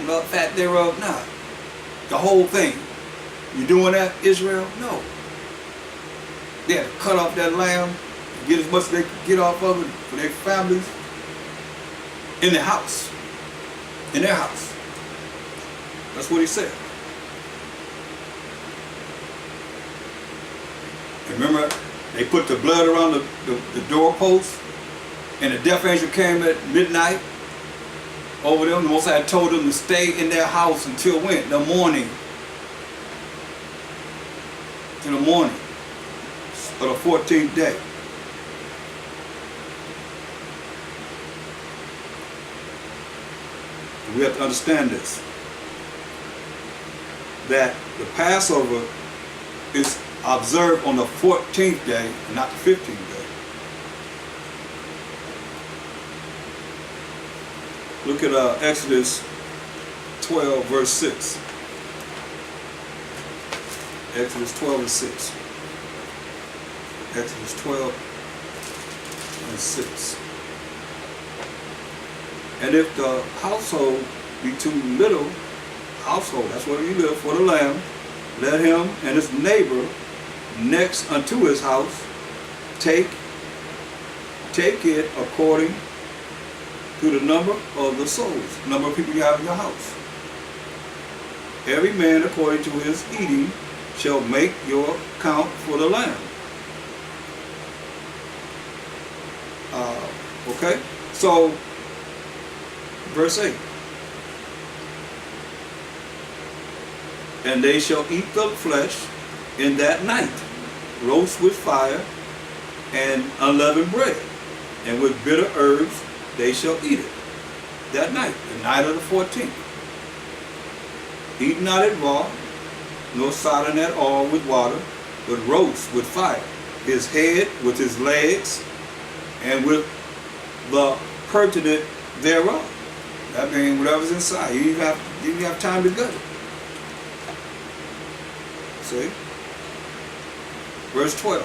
fat thereof? Nah. The whole thing. You doing that, Israel? No. They had to cut off that lamb, get as much as they could get off of it for their families in their house. In their house. That's what he said. Remember, they put the blood around the doorpost, and the death angel came at midnight over them. The Most High told them to stay in their house until when? The morning. Till the morning of the 14th day. And we have to understand this, that the Passover is observed on the 14th day and not the 15th day. Look at Exodus 12 verse 6. Exodus 12 and 6. Exodus 12 and 6. And if the household be too little, household, that's where you live, for the lamb, let him and his neighbor next unto his house take it according to the number of the souls, number of people you have in your house. Every man according to his eating shall make your count for the lamb. Okay, so verse 8. And they shall eat the flesh in that night, roast with fire and unleavened bread, and with bitter herbs they shall eat it. That night, the night of the 14th. Eat not it raw, nor sodden at all with water, but roast with fire, his head with his legs, and with the pertinent thereof. That means whatever's inside. You even have time to gut it. See? Verse 12.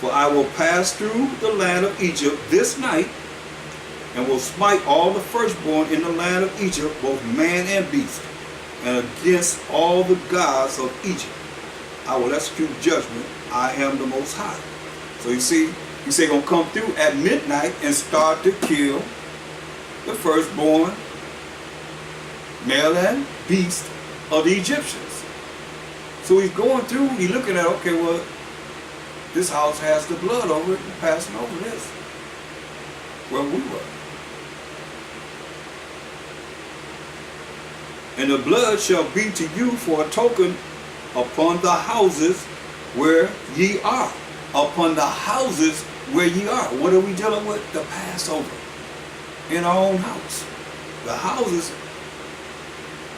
For I will pass through the land of Egypt this night, and will smite all the firstborn in the land of Egypt, both man and beast, and against all the gods of Egypt I will execute judgment. I am the Most High. So you see, he said gonna come through at midnight and start to kill the firstborn, male and beast of the Egyptians. So he's going through, he's looking at, okay, well, this house has the blood over it, and passing over this, where we were. And the blood shall be to you for a token upon the houses where ye are. Upon the houses where ye are. What are we dealing with? The Passover. In our own house. The houses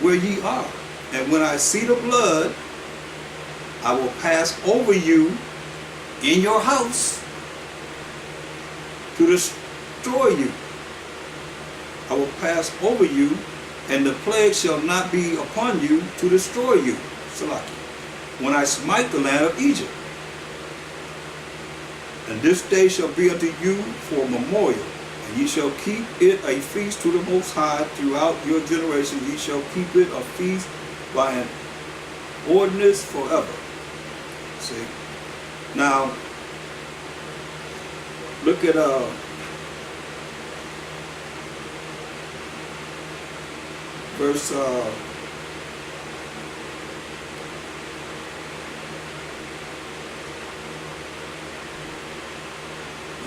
where ye are. And when I see the blood, I will pass over you in your house to destroy you. I will pass over you, and the plague shall not be upon you to destroy you. Salaki. When I smite the land of Egypt. And this day shall be unto you for a memorial, and ye shall keep it a feast to the Most High throughout your generations. Ye shall keep it a feast by an ordinance forever. See? Now, look at verse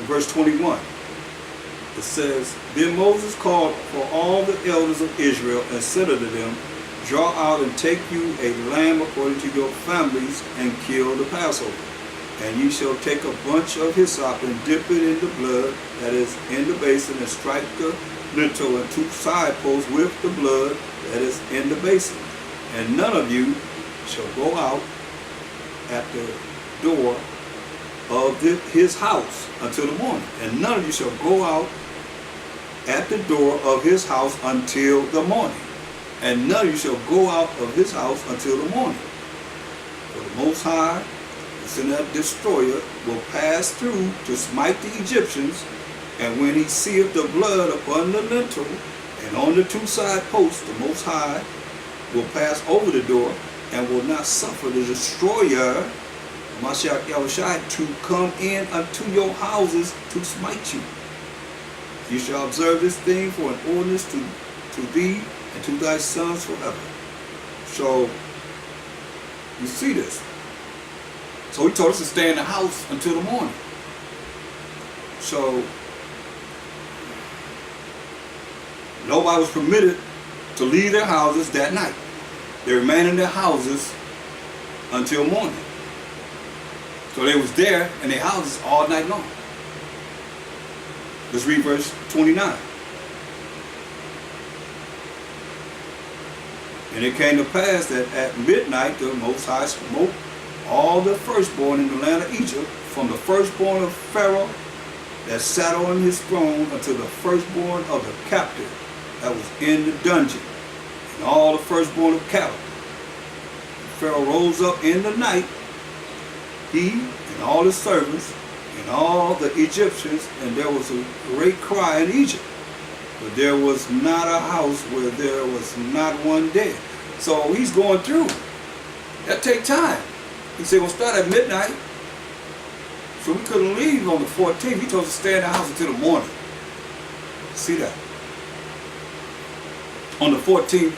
verse 21. It says, Then Moses called for all the elders of Israel and said unto them, Draw out and take you a lamb according to your families, and kill the Passover. And ye shall take a bunch of hyssop and dip it in the blood that is in the basin, and strike the lintel and two side posts with the blood that is in the basin. And none of you shall go out at the door of his house until the morning. And none of you shall go out at the door of his house until the morning. And none of you shall go out of his house until the morning. For the Most High, and that destroyer, will pass through to smite the Egyptians, and when he seeth the blood upon the lintel And on the two side posts, the Most High will pass over the door and will not suffer the destroyer, Mashiach Yahushua, to come in unto your houses to smite you. You shall observe this thing for an ordinance to thee and to thy sons forever. So, you see this. So he told us to stay in the house until the morning. So, nobody was permitted to leave their houses that night. They remained in their houses until morning. So they was there in their houses all night long. Let's read verse 29. And it came to pass that at midnight the Most High smote all the firstborn in the land of Egypt, from the firstborn of Pharaoh that sat on his throne unto the firstborn of the captive that was in the dungeon, and all the firstborn of cattle. Pharaoh rose up in the night, he and all his servants and all the Egyptians, and there was a great cry in Egypt. But there was not a house where there was not one dead. So he's going through. That take time. He said, we'll start at midnight. So we couldn't leave on the 14th. He told us to stay in the house until the morning. See that? On the 14th,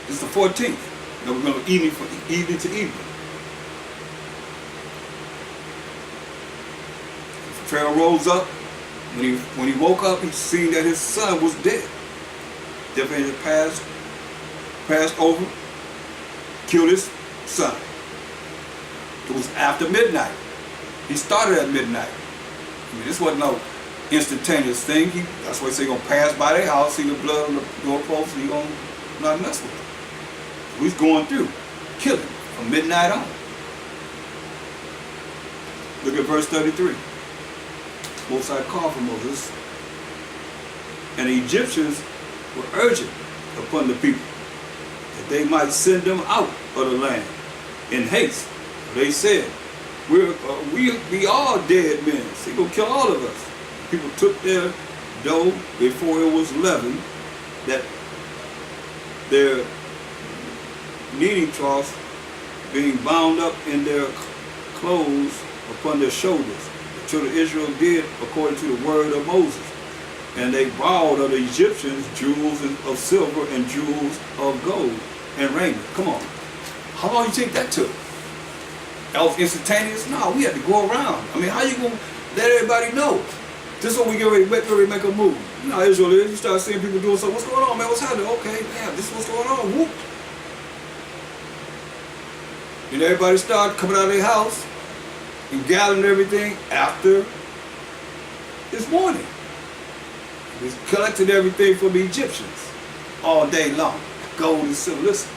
it's the 14th. Now we're going to evening to evening. Pharaoh rose up. When he woke up, he seen that his son was dead. Therefore he had passed over, killed his son. It was after midnight. He started at midnight. I mean, this wasn't no instantaneous thing. That's why he said he's going to pass by their house, see the blood on the doorpost, and he's going to not mess with them. So he's going through, killing from midnight on. Look at verse 33. Most High called for Moses, and the Egyptians were urgent upon the people that they might send them out of the land in haste. They said, we all dead men, so he's going to kill all of us. People took their dough before it was leavened, that their kneading troughs being bound up in their clothes upon their shoulders. The children of Israel did according to the word of Moses. And they borrowed of the Egyptians jewels of silver and jewels of gold and raiment. Come on. How long you think that took? That was instantaneous? No, we had to go around. I mean, how you going to let everybody know? This is when we get ready to make a move. You know how Israel is. You start seeing people doing something. What's going on, man? What's happening? Okay, damn, this is what's going on. Whoop. And everybody started coming out of their house and gathering everything after this morning. We collected everything from the Egyptians all day long. Gold and silver. Listen.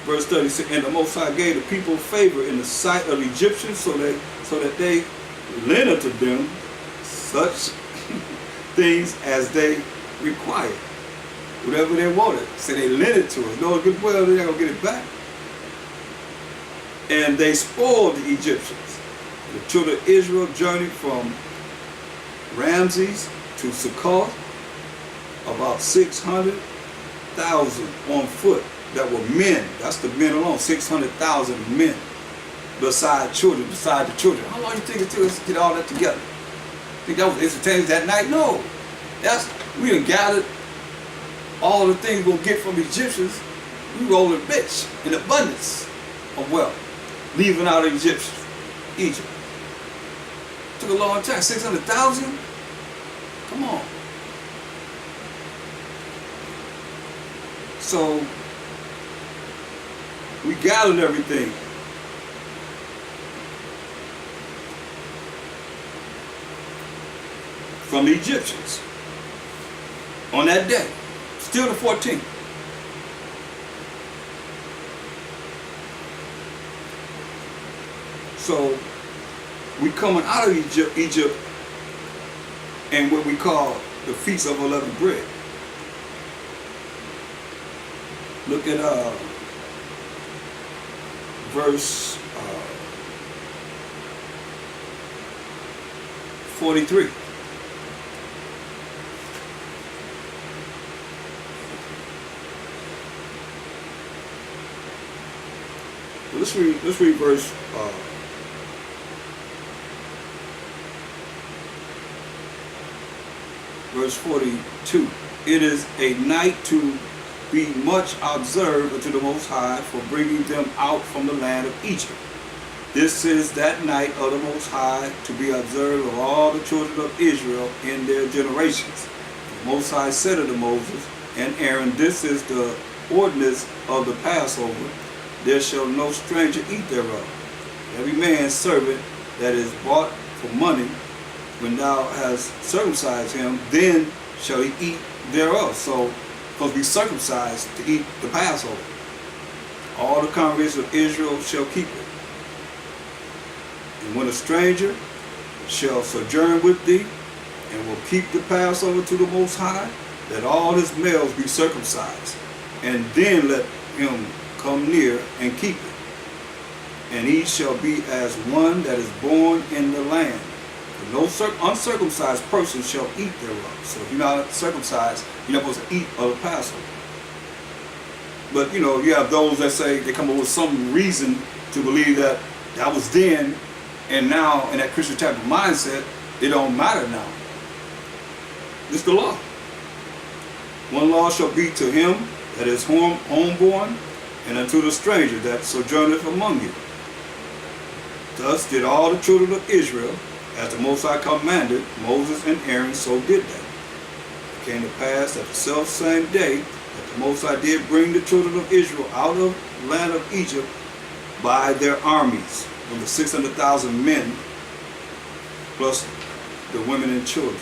Verse 36, and the Most High gave the people favor in the sight of the Egyptians, so that they lent unto them such things as they required. Whatever they wanted. So they lent it to us. No good well, they're not going to get it back. And they spoiled the Egyptians. The children of Israel journeyed from Ramses to Succoth, about 600,000 on foot that were men. That's the men alone, 600,000 men, beside the children. How long do you think it took us to get all that together? Think that was instantaneous that night? No. We done gathered all the things we're going to get from the Egyptians. We rolling bitch in abundance of wealth, leaving out of Egypt. Took a long time. 600,000? Come on. So we gathered everything. From the Egyptians on that day, still the 14th. So we coming out of Egypt and what we call the Feast of Unleavened Bread. Look at verse 43. let's read verse 42. It is a night to be much observed unto the Most High for bringing them out from the land of Egypt. This is that night of the Most High to be observed of all the children of Israel in their generations. The Most High said unto Moses and Aaron, this is the ordinance of the Passover. There shall no stranger eat thereof. Every man's servant that is bought for money, when thou hast circumcised him, then shall he eat thereof. So, supposed to be circumcised to eat the Passover. All the congregation of Israel shall keep it. And when a stranger shall sojourn with thee, and will keep the Passover to the Most High, let all his males be circumcised, and then let him come near and keep it. And he shall be as one that is born in the land. For no uncircumcised person shall eat thereof. So if you're not circumcised, you're not supposed to eat of the Passover. But you have those that say they come up with some reason to believe that that was then, and now in that Christian type of mindset, it don't matter now. It's the law. One law shall be to him that is homeborn, and unto the stranger that sojourneth among you. Thus did all the children of Israel, as the Most High commanded Moses and Aaron, so did they. It came to pass at the selfsame day that the Most High did bring the children of Israel out of the land of Egypt by their armies, over 600,000 men, plus the women and children.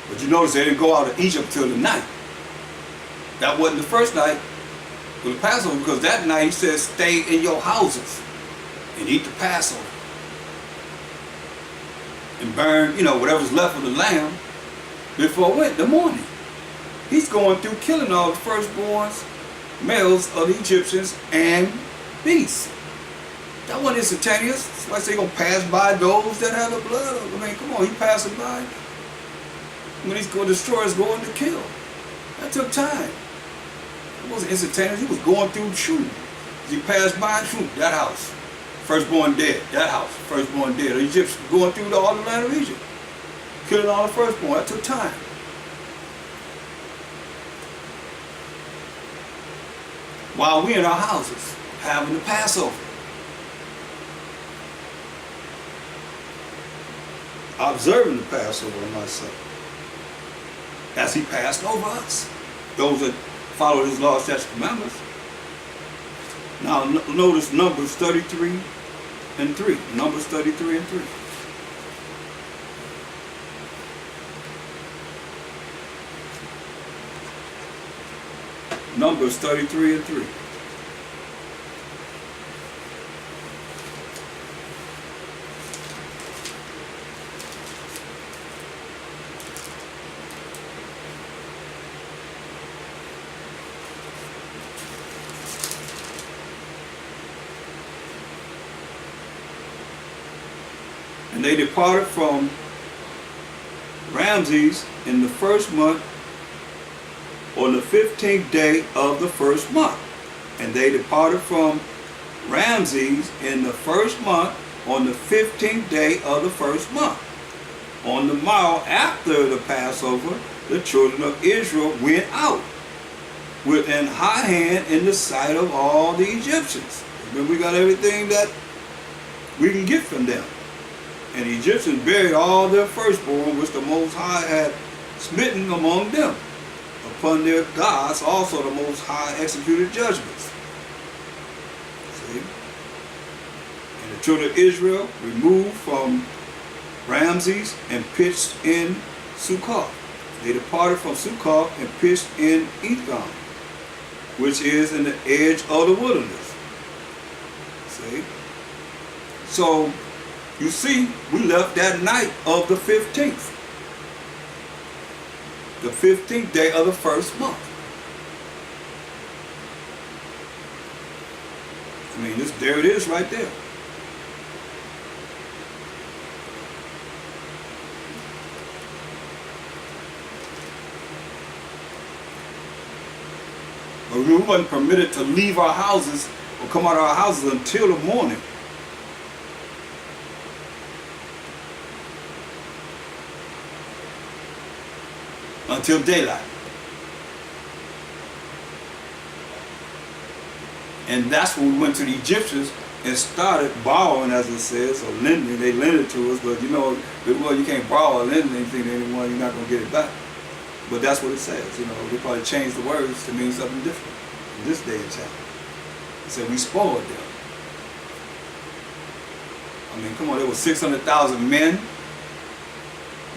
But you notice they didn't go out of Egypt till the night. That wasn't the first night with the Passover, because that night he says, stay in your houses and eat the Passover. And burn, whatever's left of the lamb before the morning. He's going through killing all the firstborns, males of the Egyptians and beasts. That wasn't instantaneous. That's why they're going to pass by those that have the blood. I mean, come on, he passing by. When he's going to destroy, he's going to kill. That took time. It wasn't instantaneous. He was going through shooting. As he passed by, shoot, that house. Firstborn dead. That house. Firstborn dead. The Egyptians going through all the land of Egypt. Killing all the firstborn. That took time. While we in our houses having the Passover. Observing the Passover, I must say. As he passed over us. Those that follow his law, statutes, commandments. Now notice Numbers 33 and 3. Numbers 33 and 3. Numbers 33 and 3. And they departed from Ramses in the first month, on the 15th day of the first month. And they departed from Ramses in the first month, on the 15th day of the first month. On the morrow after the Passover, the children of Israel went out with an high hand in the sight of all the Egyptians. Remember, we got everything that we can get from them. And the Egyptians buried all their firstborn, which the Most High had smitten among them. Upon their gods also the Most High executed judgments. See? And the children of Israel removed from Ramses and pitched in Succoth. They departed from Succoth and pitched in Etham, which is in the edge of the wilderness. See? So, you see, we left that night of the 15th. The 15th day of the first month. I mean, there it is right there. So we wasn't permitted to leave our houses or come out of our houses until the morning. Until daylight. And that's when we went to the Egyptians and started borrowing, as it says, or lending. They lent it to us, but you know, well, you can't borrow or lend anything to anyone, you're not going to get it back. But that's what it says, you know. They probably changed the words to mean something different in this day and time. It said we spoiled them. I mean, come on, there were 600,000 men.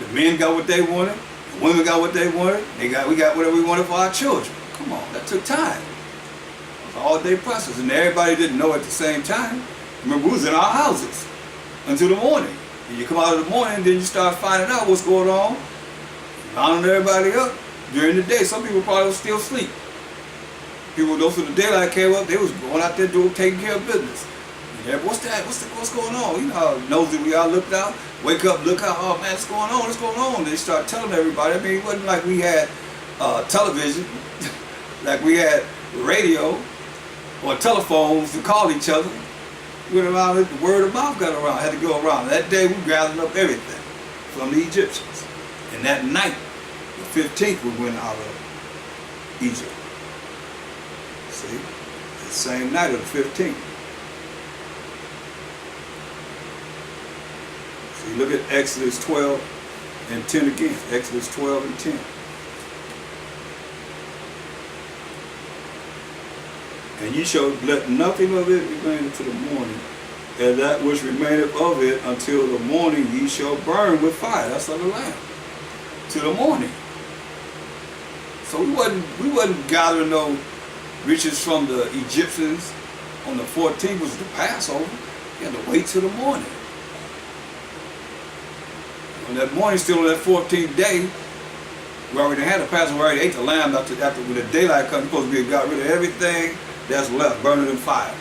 The men got what they wanted. The women got what they wanted. We got whatever we wanted for our children. Come on, that took time. It was an all-day process, and everybody didn't know at the same time. Remember, we was in our houses until the morning. And you come out of the morning, then you start finding out what's going on. Rounding everybody up during the day. Some people probably was still asleep. People, those when the daylight came up, they was going out there taking care of business. Yeah, what's that? What's going on? You know how nosy we all looked out, wake up, look out, oh man, what's going on? What's going on? They start telling everybody. I mean, it wasn't like we had television, like we had radio or telephones to call each other. We went around, the word of mouth got around, had to go around. That day we gathered up everything from the Egyptians. And that night, the 15th, we went out of Egypt. See? The same night of the 15th. See, look at Exodus 12 and 10 again. Exodus 12 and 10. And ye shall let nothing of it remain until the morning, and that which remaineth of it until the morning ye shall burn with fire. That's of the lamb. Till the morning. So we wasn't gathering no riches from the Egyptians on the 14th, was the Passover. You had to wait till the morning. On that morning, still on that 14th day, we already had the Passover, we already ate the lamb after when the daylight comes, supposed to be got rid of everything that's left, burning in fire.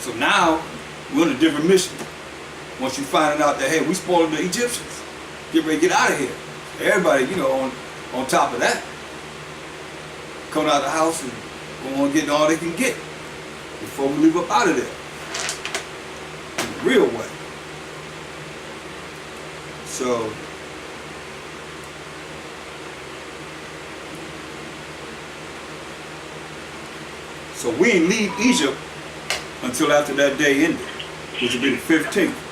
So now we're on a different mission. Once you find out that, hey, we spoiled the Egyptians, get ready to get out of here. Everybody, you know, on top of that, coming out of the house and going to get all they can get before we leave up out of there in the real way. So we didn't leave Egypt until after that day ended, which would be the 15th.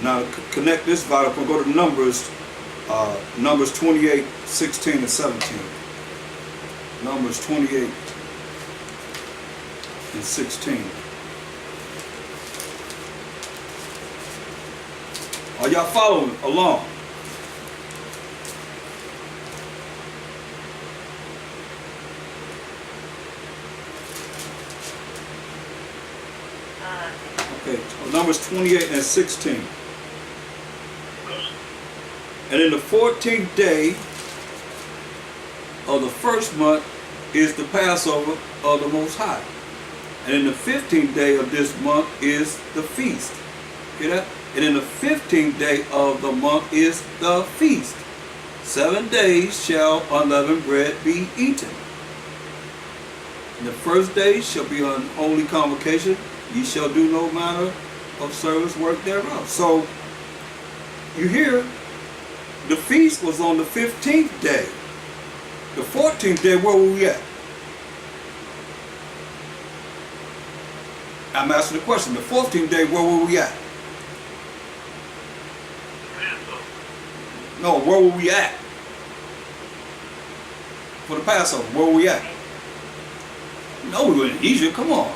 Now connect this vital, we'll go to Numbers 28, 16 and 17. Numbers 28 and 16. Are y'all following along? Okay, Numbers 28 and 16. And in the 14th day of the first month is the Passover of the Most High. And in the 15th day of this month is the feast. Hear that? And in the 15th day of the month is the feast. 7 days shall unleavened bread be eaten. And the first day shall be an holy convocation. Ye shall do no manner of service work thereof. So you hear, the feast was on the 15th day. The 14th day, where were we at? I'm asking the question. The 14th day, where were we at? No, where were we at? For the Passover, where were we at? No, we were in Egypt, come on.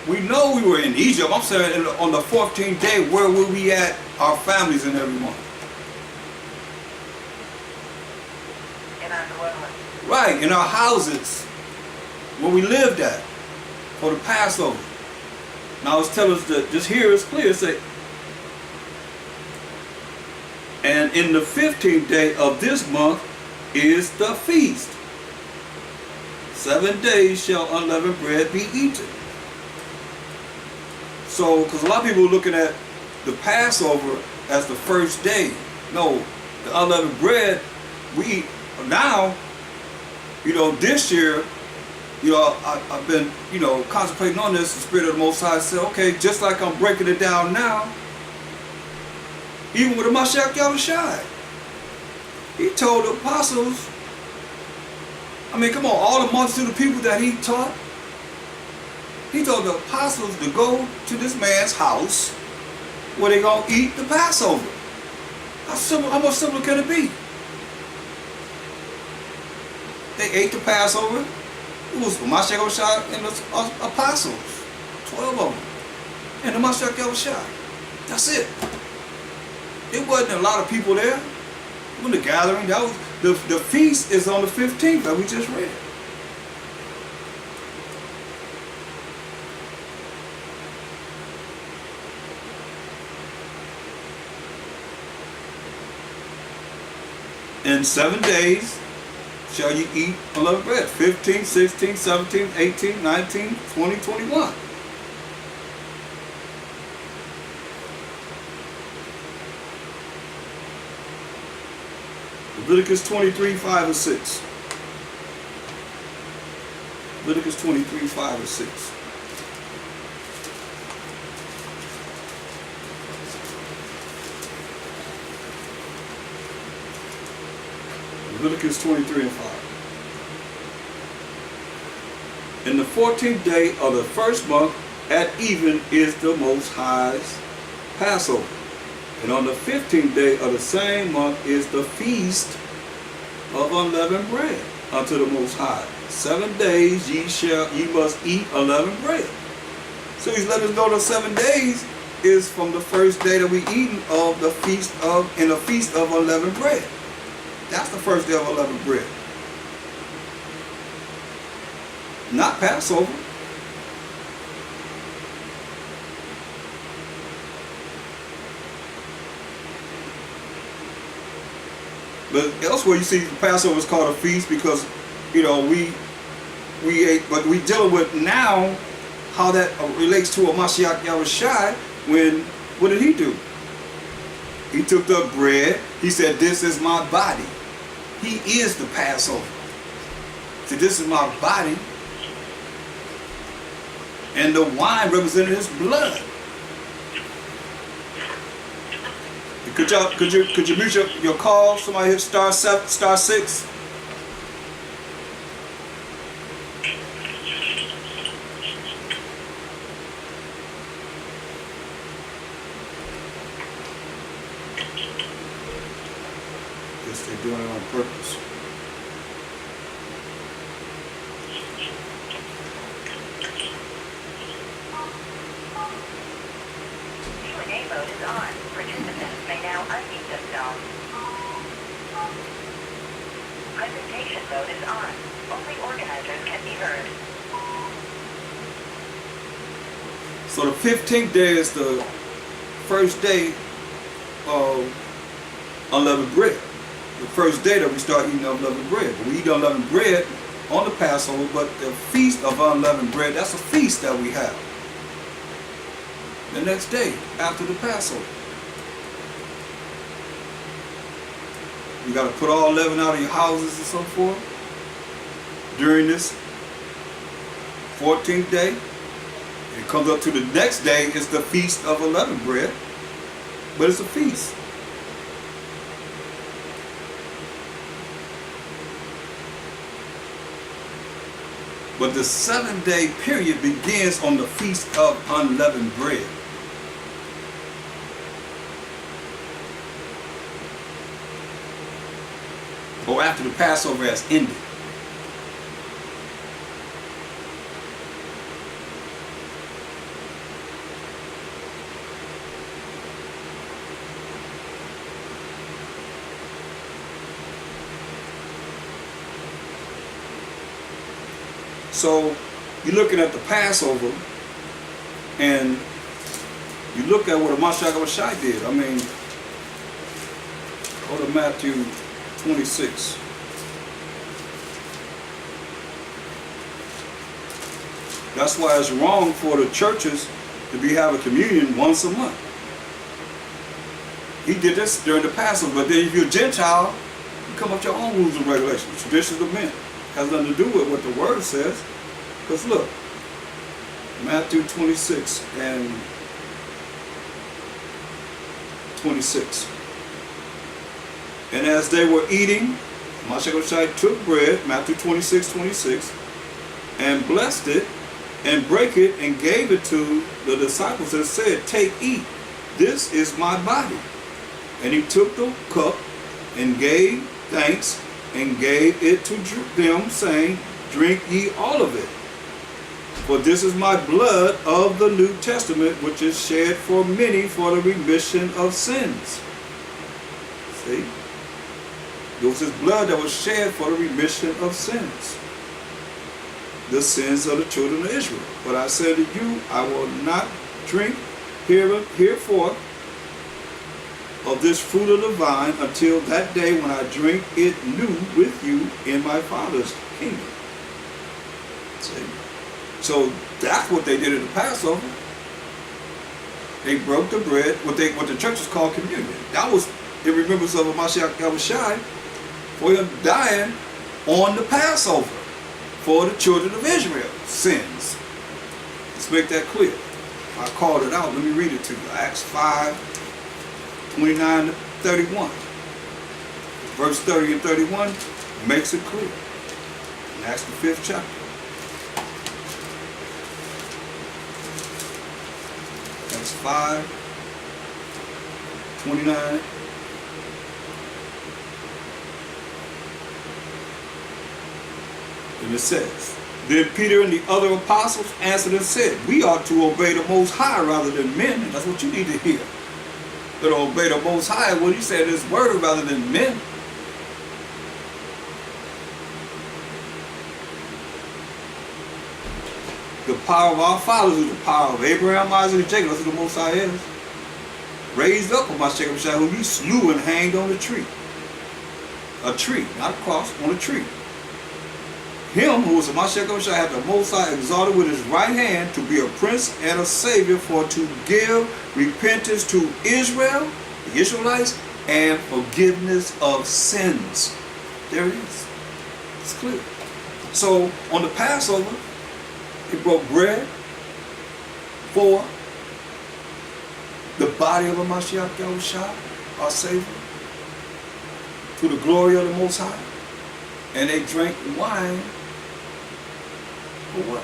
We know we were in Egypt. I'm saying on the 14th day, where were we at, our families and everyone? In our dwelling. Right, in our houses, where we lived at, for the Passover. Now it's telling us that, just here it's clear, say, and in the 15th day of this month is the feast. 7 days shall unleavened bread be eaten. So, because a lot of people are looking at the Passover as the first day. No, the unleavened bread we eat now. This year, I've been, contemplating on this. The Spirit of the Most High said, okay, just like I'm breaking it down now, even with the Mashiach Yahushai, he told the apostles, come on, all the multitude of people that he taught, he told the apostles to go to this man's house where they're going to eat the Passover. How much simpler can it be? They ate the Passover. It was Mashiach Yahushua and the apostles, 12 of them, and the Mashiach Yahushua. That's it. It wasn't a lot of people there. It wasn't a gathering. That was the feast is on the 15th that we just read. In 7 days shall you eat unleavened bread. 15, 16, 17, 18, 19, 20, 21. Leviticus 23, 5 and 6. Leviticus 23, 5 and 6. Leviticus 23 and 5. In the 14th day of the first month at even is the Most High's Passover. And on the 15th day of the same month is the feast of unleavened bread unto the Most High. 7 days ye must eat unleavened bread. So he's letting us know the 7 days is from the first day that we eating of the feast of unleavened bread. That's the first day of unleavened bread. Not Passover. But elsewhere you see the Passover is called a feast because, we ate, but we dealing with now how that relates to a Mashiach Yahushai what did he do? He took the bread, he said, this is my body. He is the Passover. He said, this is my body. And the wine represented his blood. Could you mute your call? Somebody hit star 6. Guess they're doing it on purpose. Q&A mode is on. Participants may now unmute themselves. Presentation mode is on. Only organizers can be heard. So the 15th day is the first day of unleavened bread. The first day that we start eating unleavened bread. We eat unleavened bread on the Passover, but the feast of unleavened bread, that's a feast that we have. The next day after the Passover. You got to put all leaven out of your houses and so forth. During this 14th day, it comes up to the next day, it's the feast of unleavened bread. But it's a feast. But the 7-day period begins on the feast of unleavened bread. Or after the Passover has ended. So you're looking at the Passover and you look at what a Mashiach Yahushai did. Go to Matthew 26. That's why it's wrong for the churches to be having communion once a month. He did this during the Passover. But then if you're a Gentile, you come up with your own rules and regulations, traditions of men. Has nothing to do with what the word says. Because look, Matthew 26 and 26. And as they were eating, Mashiach took bread, Matthew 26, 26, and blessed it, and brake it, and gave it to the disciples, and said, take, eat, this is my body. And he took the cup, and gave thanks, and gave it to them, saying, drink ye all of it. For this is my blood of the New Testament, which is shed for many for the remission of sins. See? It was his blood that was shed for the remission of sins. The sins of the children of Israel. But I said to you, I will not drink hereforth of this fruit of the vine until that day when I drink it new with you in my Father's kingdom. See? So that's what they did at the Passover. They broke the bread, what the churches call communion. That was in remembrance of Mashiach Yahushua for him dying on the Passover for the children of Israel's sins. Let's make that clear. I called it out. Let me read it to you. Acts 5, 29 to 31. Verse 30 and 31 makes it clear. In Acts the 5th chapter. Acts 5, 29. And it says, then Peter and the other apostles answered and said, we ought to obey the Most High rather than men. And that's what you need to hear. To obey the Most High, what he said is word rather than men. The power of our fathers is the power of Abraham, Isaac, and Jacob. That's what the Most High is. Raised up on Mashiach Shai, whom he slew and hanged on a tree. A tree, not a cross, on a tree. Him who was a Mashiach Shai had the Most High exalted with his right hand to be a prince and a savior, for to give repentance to Israel, the Israelites, and forgiveness of sins. There it is. It's clear. So on the Passover, he broke bread for the body of a Mashiach Yahushua, our Savior, to the glory of the Most High. And they drank wine for what?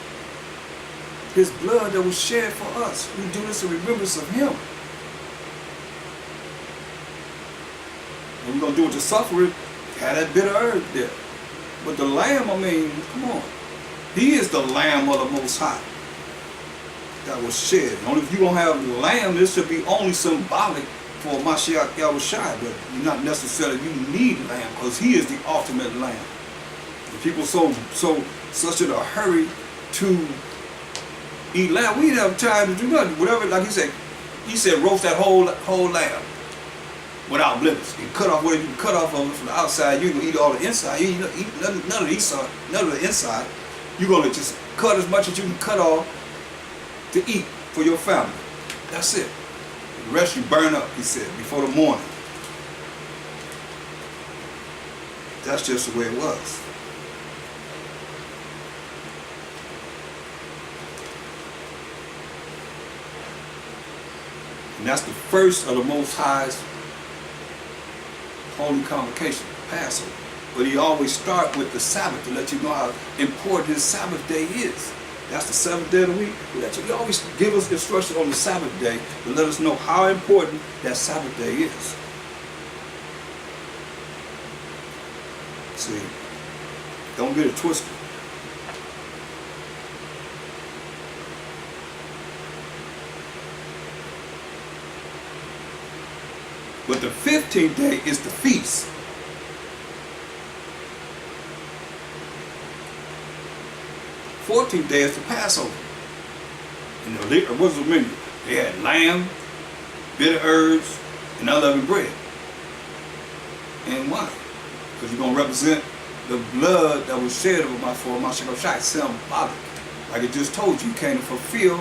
His blood that was shed for us. We do this in remembrance of him. And we're going to do it to suffer it. Had that bitter herb there. But the lamb, I mean, come on. He is the Lamb of the Most High that was shed. Only if you don't have the lamb, this should be only symbolic for Mashiach Yahushua, but not necessarily you need lamb, because he is the ultimate lamb. And people such in a hurry to eat lamb. We didn't have time to do nothing. Whatever, like he said roast that whole lamb without blemish. You cut off what you cut off of it from the outside. You can eat all the inside. You eat none of the inside, none of the inside. You're going to just cut as much as you can cut off to eat for your family. That's it. The rest you burn up, he said, before the morning. That's just the way it was. And that's the first of the Most High's holy convocation, Passover. But he always start with the Sabbath to let you know how important his Sabbath day is. That's the seventh day of the week. He always give us instruction on the Sabbath day to let us know how important that Sabbath day is. See, don't get it twisted. But the 15th day is the feast. 14th day is the Passover. And what was the menu? They had lamb, bitter herbs, and unleavened bread. And why? Because you're going to represent the blood that was shed over for Mashiach Shai, symbolic. Like it just told you, he came to fulfill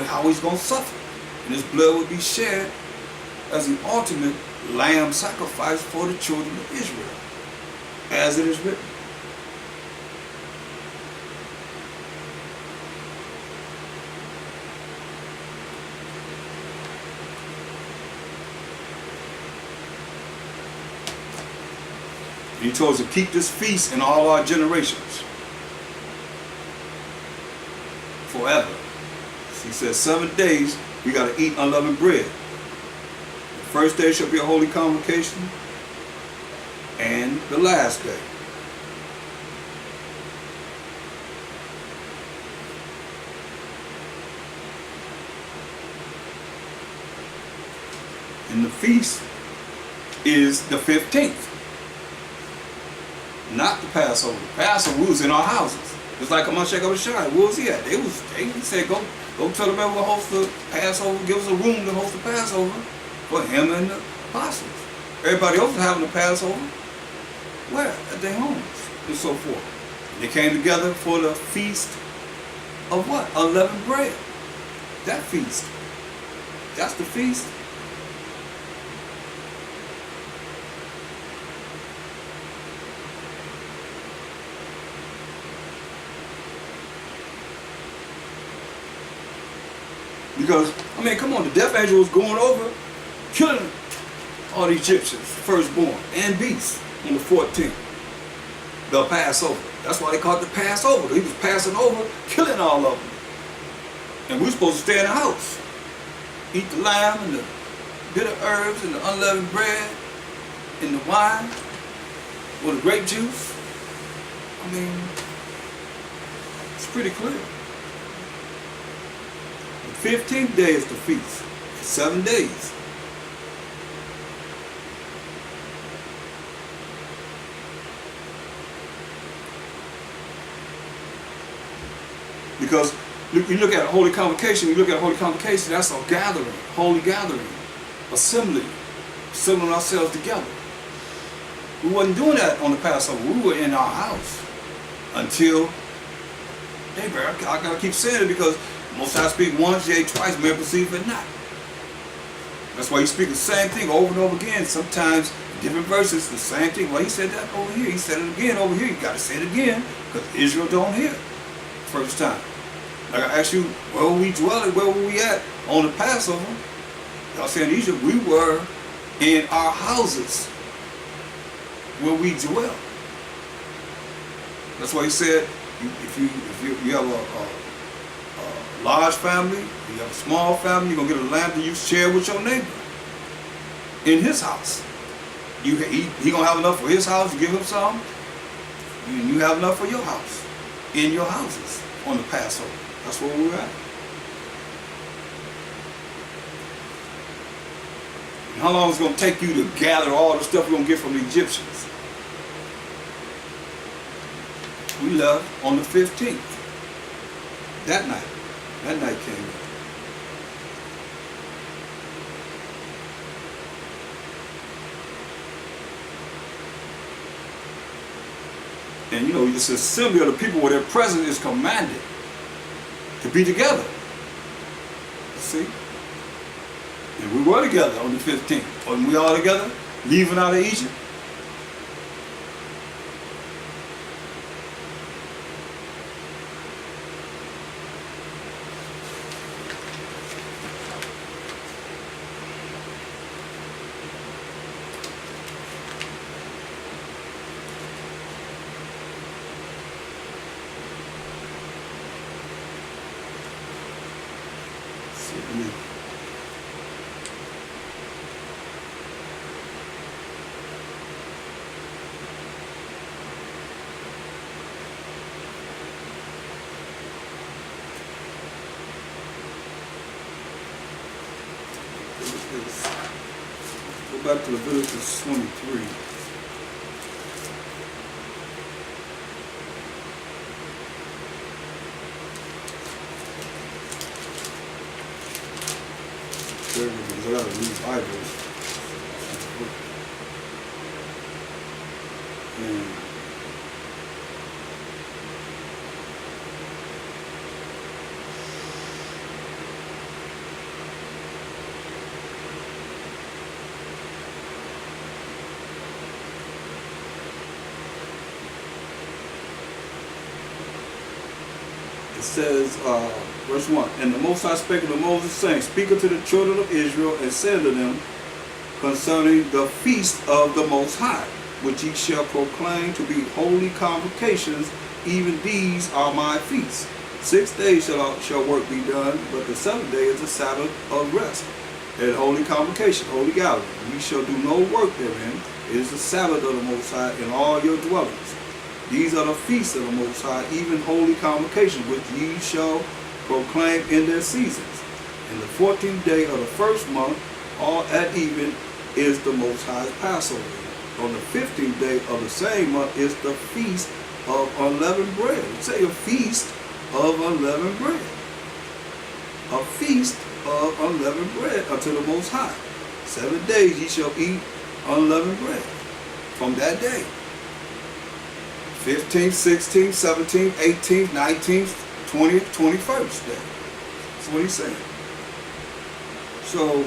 how he's going to suffer. And his blood would be shed as the ultimate lamb sacrifice for the children of Israel, as it is written. He told us to keep this feast in all our generations forever. He says 7 days we got to eat unleavened bread. The first day shall be a holy convocation, and the last day. And the feast is the 15th. Not the Passover. Passover was in our houses. It's like I'm gonna check out the shine. Where was he at? They said go tell the man we'll host the Passover, give us a room to host the Passover for him and the apostles. Everybody else was having the Passover. Where? At their homes and so forth. They came together for the feast of what? Unleavened bread. That feast. That's the feast. Because, I mean, come on, the death angel was going over, killing all the Egyptians, firstborn, and beasts on the 14th. The Passover. That's why they called it the Passover. He was passing over, killing all of them. And we're supposed to stay in the house. Eat the lamb and the bitter herbs and the unleavened bread and the wine or the grape juice. I mean, it's pretty clear. The 15th day is the feast. For 7 days. Because you look at Holy Convocation, that's a gathering, holy gathering, assembly, assembling ourselves together. We wasn't doing that on the Passover. We were in our house until daybreak. I gotta keep saying it because most times speak once, yea, twice, may perceive it not. That's why you speak the same thing over and over again. Sometimes different verses, the same thing. Well, he said that over here. He said it again over here. You got to say it again because Israel don't hear it first time. Like I asked you, where were we dwelling? Where were we at on the Passover? Y'all saying in Egypt, we were in our houses where we dwell. That's why he said, if you have a large family, you have a small family, you're going to get a lamb that you share with your neighbor in his house. He going to have enough for his house, you give him some, and you have enough for your house, in your houses on the Passover. That's where we're at. And how long is it going to take you to gather all the stuff we're going to get from the Egyptians? We left on the 15th. That night. That night came in. And you know, this assembly of the people where their presence is commanded to be together. See? And we were together on the 15th. Wasn't we all together? Leaving out of Egypt? Go back to Leviticus 23. There's a lot of new Bibles. And It says, verse 1, And the Most High spake unto Moses, saying, Speak unto the children of Israel, and say unto them concerning the feast of the Most High, which ye shall proclaim to be holy convocations, even these are my feasts. 6 days shall work be done, but the 7th day is the Sabbath of rest, and holy convocation, holy gathering. Ye shall do no work therein. It is the Sabbath of the Most High in all your dwellings. These are the feasts of the Most High, even holy convocations, which ye shall proclaim in their seasons. And the 14th day of the first month, all at even, is the Most High's Passover. On the 15th day of the same month is the feast of unleavened bread. It say a feast of unleavened bread. A feast of unleavened bread unto the Most High. 7 days ye shall eat unleavened bread from that day. 15th, 16th, 17th, 18th, 19th, 20th, 21st day. That's what he's saying. So,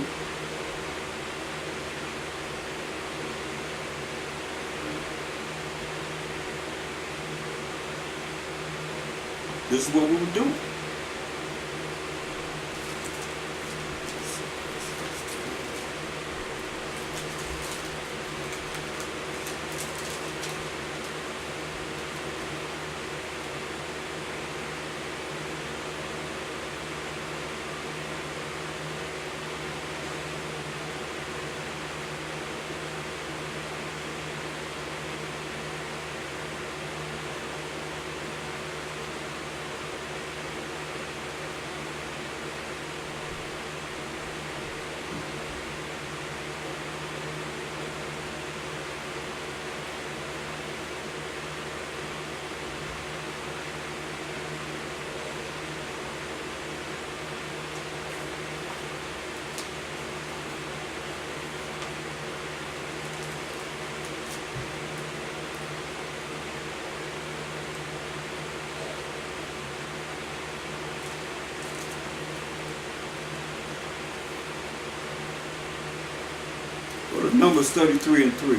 this is what we were doing. Go to Numbers 33 and 3.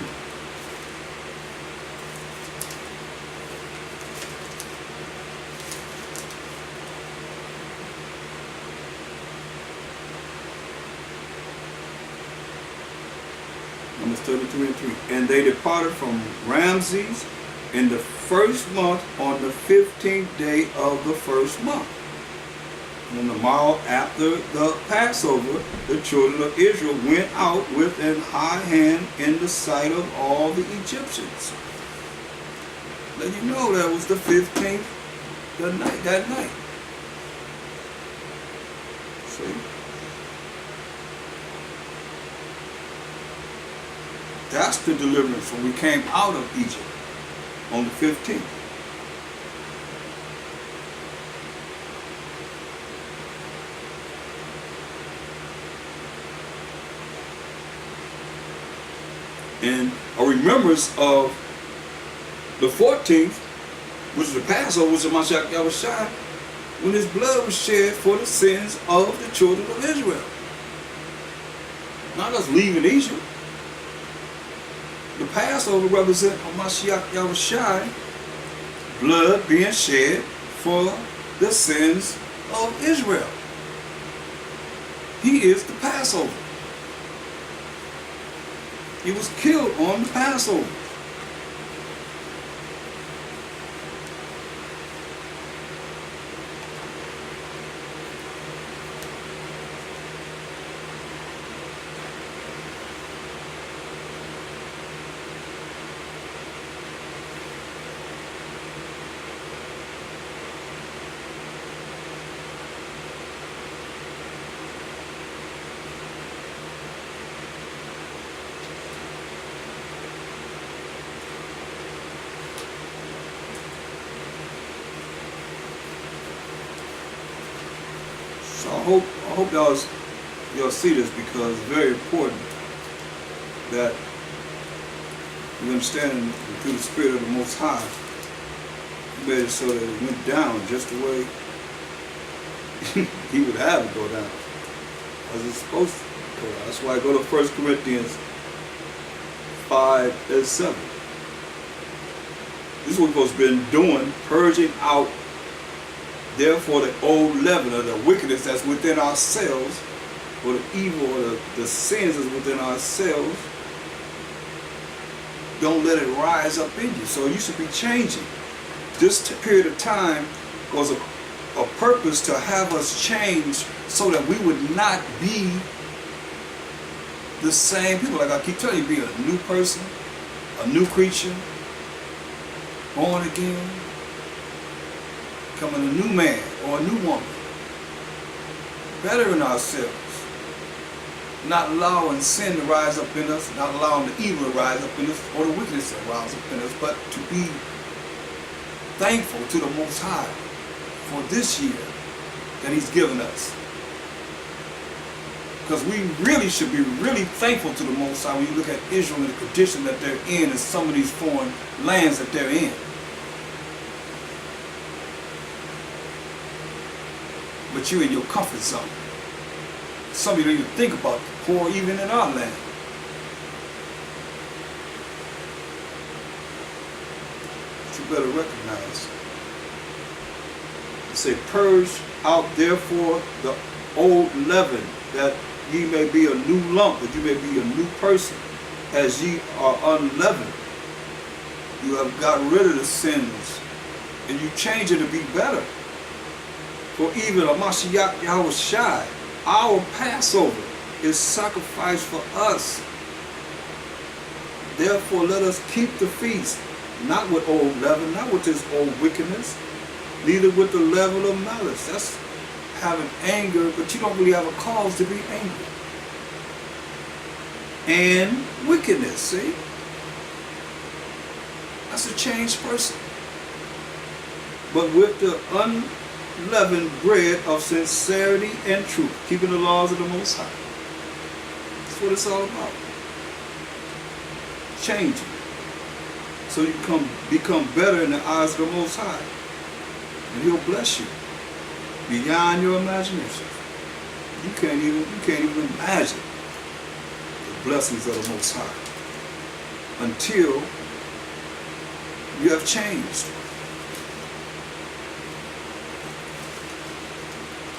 Numbers 33 and 3. And they departed from Ramses in the first month on the 15th day of the first month. And on the morrow after the Passover, the children of Israel went out with an high hand in the sight of all the Egyptians. Let you know that was the 15th that night. See? That's the deliverance when we came out of Egypt on the 15th. And a remembrance of the 14th, which is the Passover, which is Mashiach Yahushua, when his blood was shed for the sins of the children of Israel. Not us leaving Egypt. The Passover represents Mashiach Yahushua, blood being shed for the sins of Israel. He is the Passover. He was killed on the Passover. So I hope y'all see this, because it's very important that we understand through the Spirit of the Most High, He made it so that it went down just the way He would have it go down, as it's supposed to go down. That's why I go to 1 Corinthians 5 and 7. This is what we've been doing, purging out Therefore, the old leaven or the wickedness that's within ourselves, or the evil or the sins that's within ourselves, don't let it rise up in you. So you should be changing. This period of time was a purpose to have us change so that we would not be the same people. Like I keep telling you, be a new person, a new creature, born again, becoming a new man or a new woman, better in ourselves, not allowing sin to rise up in us, not allowing the evil to rise up in us or the wickedness to rise up in us, but to be thankful to the Most High for this year that He's given us. Because we really should be really thankful to the Most High when you look at Israel and the condition that they're in and some of these foreign lands that they're in. But you're in your comfort zone. Some of you don't even think about the poor even in our land. But you better recognize. It say, purge out therefore the old leaven, that ye may be a new lump, that you may be a new person, as ye are unleavened. You have got rid of the sins, and you change it to be better. For even a Mashiach Yahushai, our Passover, is sacrificed for us. Therefore let us keep the feast, not with old leaven, not with this old wickedness, neither with the leaven of malice. That's having anger, but you don't really have a cause to be angry. And wickedness, see? That's a changed person. But with the unleavened bread of sincerity and truth, keeping the laws of the Most High. That's what it's all about. Changing. So you become better in the eyes of the Most High. And He'll bless you beyond your imagination. You can't even imagine the blessings of the Most High until you have changed.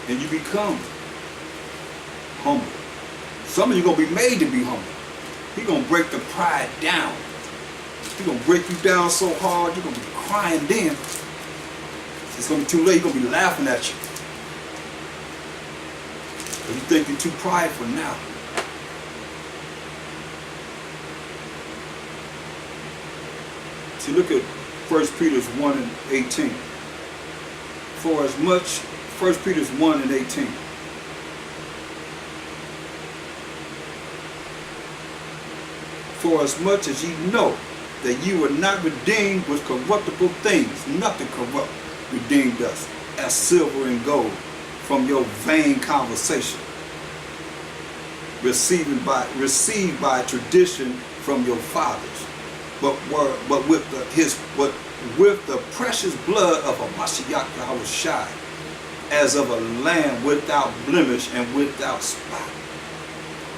And you become humble. Some of you are going to be made to be humble. He's going to break the pride down. He's going to break you down so hard, you're going to be crying then. It's going to be too late. He's going to be laughing at you. But you think you're too prideful now. See, look at 1 Peter 1 and 18. For as much 1 Peter 1 and 18. For as much as ye know that ye were not redeemed with corruptible things, nothing corrupt redeemed us, as silver and gold, from your vain conversation, received by tradition from your fathers, but with the precious blood of a Mashiach Yahushai, as of a lamb without blemish and without spot,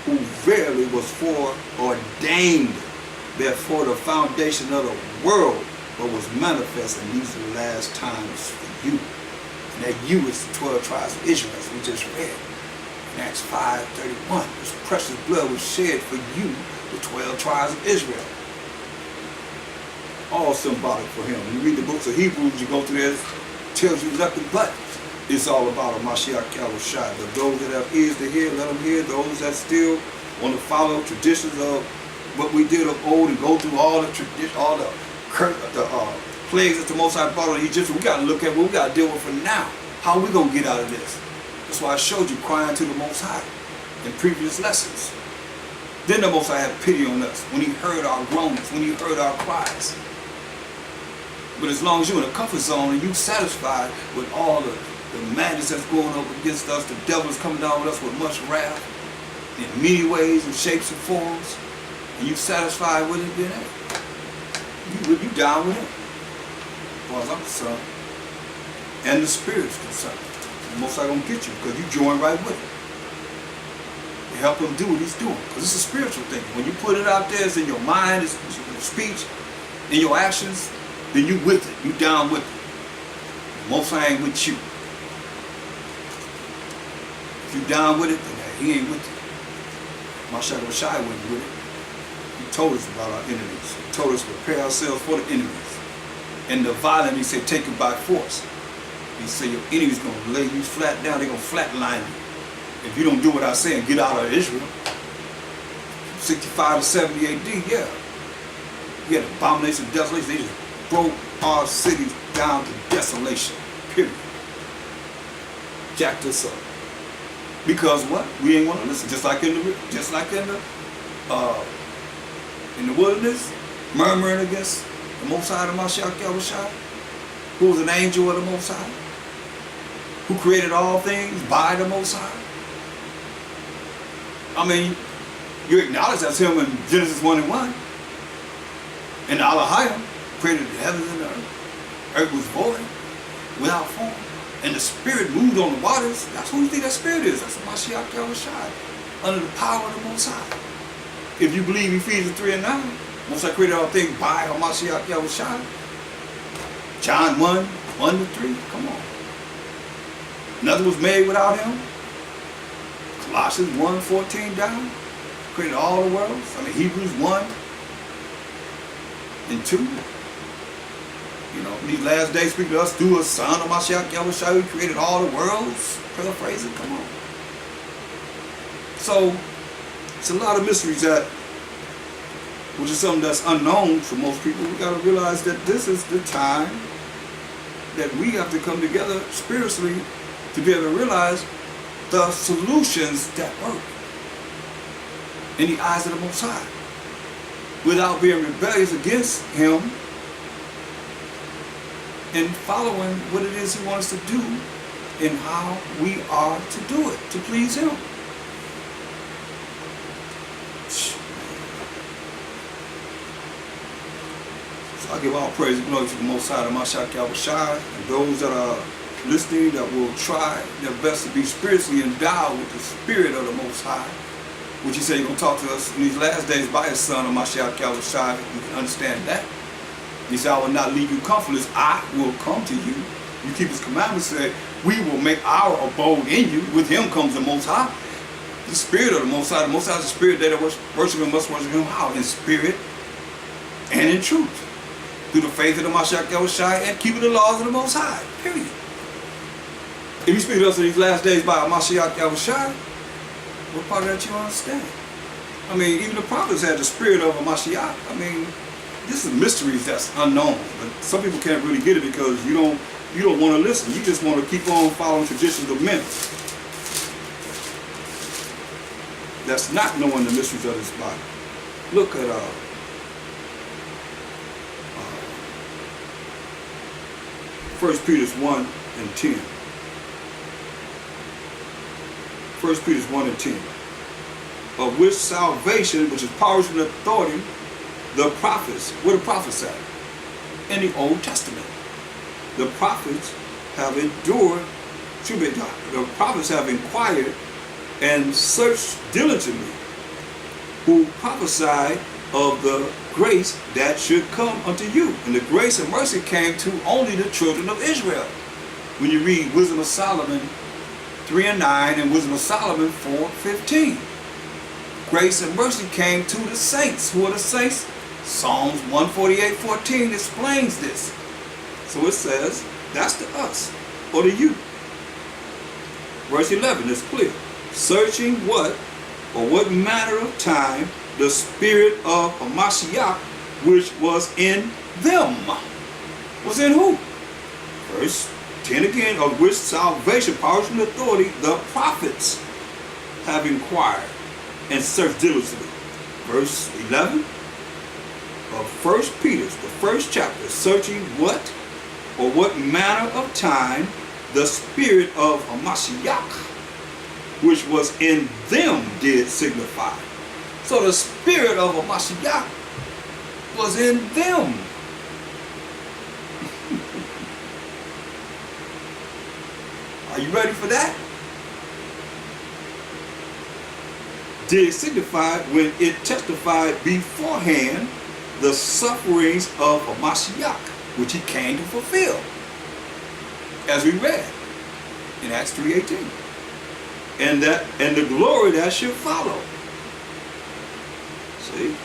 who verily was foreordained before the foundation of the world, but was manifest in these last times for you. And that you is the 12 tribes of Israel, as we just read in Acts 5:31. This precious blood was shed for you, the 12 tribes of Israel. All symbolic for Him. When you read the books of Hebrews, you go through there, it tells you nothing but it's all about a Mashiach Yahushai. But those that have ears to hear, let them hear. Those that still want to follow traditions of what we did of old and go through all the tradition, all the plagues that the Most High brought on Egypt, we got to look at what we got to deal with for now. How are we going to get out of this? That's why I showed you crying to the Most High in previous lessons. Then the Most High had pity on us when He heard our groanings, when He heard our cries. But as long as you're in a comfort zone and you're satisfied with all the madness that's going up against us, the devil is coming down with us with much wrath in many ways and shapes and forms, and you satisfied with it, then you down with it, as far as I'm concerned. And the Spirit's concerned. The Most High gonna get you because you join right with it. You help Him do what He's doing, because it's a spiritual thing. When you put it out there, it's in your mind, it's in your speech, in your actions, then you with it, you down with it. The Most High ain't with you. If you down with it, then he ain't with you. Mashiach Rashai wasn't with it. He told us about our enemies. He told us to prepare ourselves for the enemies. And the violent, he said, take it by force. He said, your enemy's going to lay you flat down. They're going to flatline you. If you don't do what I say and get out of Israel. 65 to 70 AD, yeah. We had abomination of desolation. They just broke our cities down to desolation. Period. Jacked us up. Because what? We ain't want to listen. Just like in the wilderness, murmuring against the Most High, the Mashiach Yahushua, who was an angel of the Most High, who created all things by the Most High. I mean, you acknowledge that's him in Genesis 1 and 1. And Elohim created the heavens and the earth. Earth was void, without form. And the Spirit moved on the waters. That's who you think that Spirit is. That's the Mashiach Yahushua, under the power of the Most High. If you believe Ephesians 3 and 9, Most High created all things by Mashiach Yahushua. John 1, 1 to 3, come on. Nothing was made without him. Colossians 1, 14 down. Created all the worlds. I mean, Hebrews 1 and 2. You know, these last days speak to us through a son of Mashiach Yahushua, who created all the worlds. Paraphrasing, come on. So, it's a lot of mysteries that, which is something that's unknown for most people. We got to realize that this is the time that we have to come together spiritually to be able to realize the solutions that work in the eyes of the Most High without being rebellious against him and following what it is he wants us to do and how we are to do it to please him. So I give all praise and glory to the Most High, the Mashiach Yahushua, and those that are listening that will try their best to be spiritually endowed with the Spirit of the Most High, which he said he's going to talk to us in these last days by his son, of Mashiach Yahushua. You can understand that. He said, I will not leave you comfortless. I will come to you. You keep his commandments, said, we will make our abode in you. With him comes the Most High. The Spirit of the Most High. The Most High is the Spirit. They that worship him must worship him how? In spirit and in truth. Through the faith of the Mashiach Yahushua and keeping the laws of the Most High. Period. If you speak to us in these last days by Mashiach Yahushua, what part of that you understand? I mean, even the prophets had the spirit of a Mashiach. I mean, this is mysteries that's unknown. But some people can't really get it because you don't want to listen. You just want to keep on following traditions of men. That's not knowing the mysteries of this Bible. Look at 1 Peter 1 and 10. 1 Peter 1 and 10. Of which salvation, which is power and authority, the prophets, what the prophets say? In the Old Testament. The prophets have endured, the prophets have inquired and searched diligently, who prophesied of the grace that should come unto you. And the grace and mercy came to only the children of Israel. When you read Wisdom of Solomon 3 and 9 and Wisdom of Solomon 4:15. Grace and mercy came to the saints. Who are the saints? Psalms 148:14 explains this. So it says, that's to us, or to you. Verse 11 is clear. Searching what, or what manner of time, the spirit of a Mashiach, which was in them. Was in who? Verse 10 again, of which salvation, power and authority, the prophets have inquired and searched diligently. Verse 11 of 1 Peter, the first chapter, searching what, or what manner of time, the spirit of a Mashiach, which was in them, did signify. So the spirit of a Mashiach was in them. Are you ready for that? Did signify when it testified beforehand the sufferings of a Mashiach, which he came to fulfill, as we read in Acts 3:18. and the glory that should follow. See?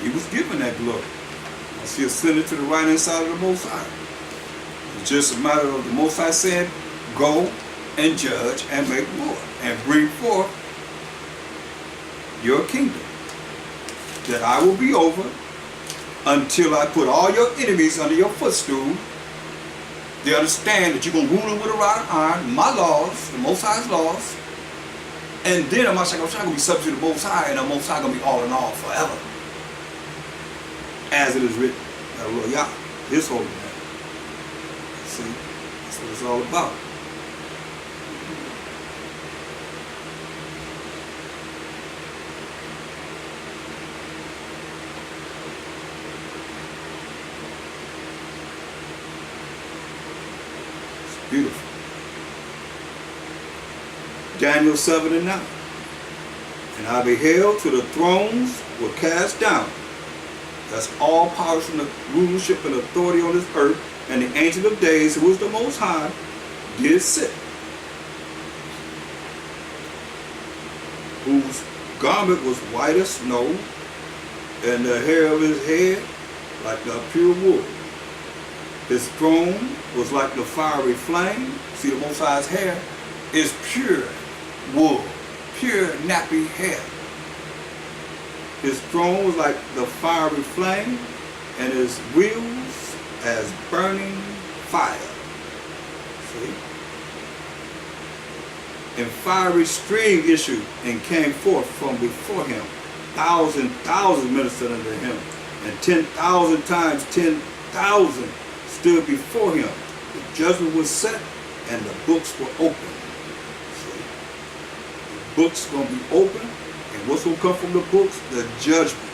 He was given that glory. Once he ascended to the right hand side of the Most High. It's just a matter of the Most High said, go and judge and make war and bring forth your kingdom, that I will be over until I put all your enemies under your footstool. They understand that you're going to rule them with a rod of iron, my laws, the Most High's laws, and then I'm going to be subject to the Most High, and the Most High going to be all in all forever. As it is written, Yah, his holy name. See, that's what it's all about. It's beautiful. Daniel 7 and 9. And I beheld till the thrones were cast down. That's all powers from the rulership and authority on this earth, and the Ancient of Days, who was the Most High, did sit, whose garment was white as snow, and the hair of his head like the pure wool. His throne was like the fiery flame. See, the Most High's hair is pure wool, pure nappy hair. His throne was like the fiery flame, and his wheels as burning fire. See? And fiery stream issued and came forth from before him. Thousand ministered unto him, and 10,000 times 10,000 stood before him. The judgment was set, and the books were open. See? The books going to be open. And what's going to come from the books? The judgment.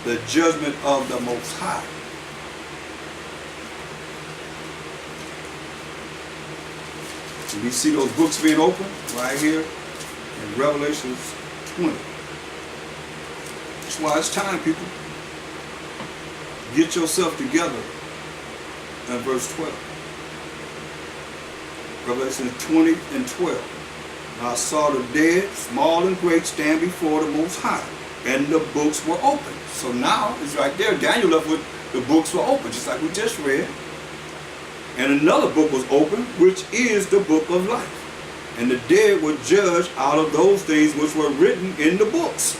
The judgment of the Most High. And we see those books being opened right here in Revelation 20. That's why it's time, people. Get yourself together in verse 12. Revelation 20 and 12. And I saw the dead, small and great, stand before the Most High, and the books were open. So now it's right there. Daniel left with the books were open, just like we just read. And another book was open, which is the book of life. And the dead were judged out of those things which were written in the books.